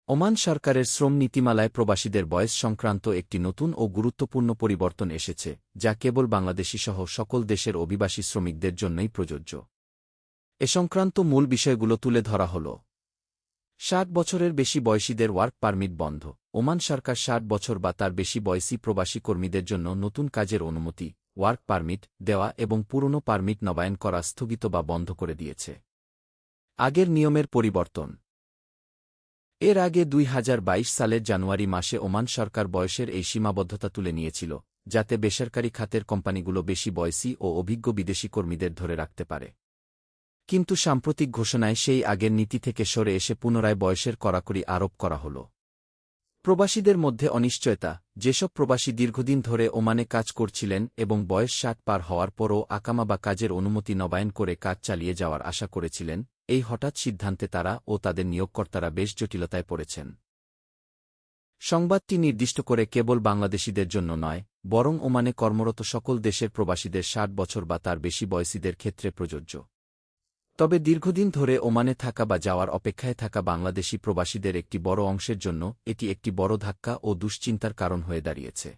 Oman সরকারের শ্রম নীতিমালায় প্রবাসীদের বয়স সংক্রান্ত একটি নতুন ও গুরুত্বপূর্ণ পরিবর্তন এসেছে, যা কেবল বাংলাদেশিসহ সকল দেশের অভিবাসী শ্রমিকদের জন্যই প্রযোজ্য। এ সংক্রান্ত মূল বিষয়গুলো তুলে ধরা হল। ৬০ বছরের বেশি বয়সীদের ওয়ার্ক পারমিট বন্ধ। ওমান সরকার ৬০ বছর বা তার বেশি বয়সী প্রবাসী কর্মীদের জন্য নতুন কাজের অনুমতি, ওয়ার্ক পারমিট দেওয়া এবং পুরনো পারমিট নবায়ন করা স্থগিত বা বন্ধ করে দিয়েছে। আগের নিয়মের পরিবর্তন। এর আগে ২০২২ সালের জানুয়ারি মাসে ওমান সরকার বয়সের এই সীমাবদ্ধতা তুলে নিয়েছিল, যাতে বেসরকারি খাতের কোম্পানিগুলো বেশি বয়সী ও অভিজ্ঞ বিদেশি কর্মীদের ধরে রাখতে পারে। কিন্তু সাম্প্রতিক ঘোষণায় সেই আগের নীতি থেকে সরে এসে পুনরায় বয়সের কড়াকড়ি আরোপ করা হল। প্রবাসীদের মধ্যে অনিশ্চয়তা। যেসব প্রবাসী দীর্ঘদিন ধরে ওমানে কাজ করছিলেন এবং বয়স ৬০ পার হওয়ার পরও আকামা বা কাজের অনুমতি নবায়ন করে কাজ চালিয়ে যাওয়ার আশা করেছিলেন, এই হঠাৎ সিদ্ধান্তে তারা ও তাদের নিয়োগকর্তারা বেশ জটিলতায় পড়েছেন। সংবাদটি নির্দিষ্ট করে কেবল বাংলাদেশিদের জন্য নয়, বরং ওমানে কর্মরত সকল দেশের প্রবাসীদের ৬০ বছর বা তার বেশি বয়সীদের ক্ষেত্রে প্রযোজ্য। তবে দীর্ঘদিন ধরে ওমানে থাকা বা যাওয়ার অপেক্ষায় থাকা বাংলাদেশি প্রবাসীদের একটি বড় অংশের জন্য এটি একটি বড় ধাক্কা ও দুশ্চিন্তার কারণ হয়ে দাঁড়িয়েছে।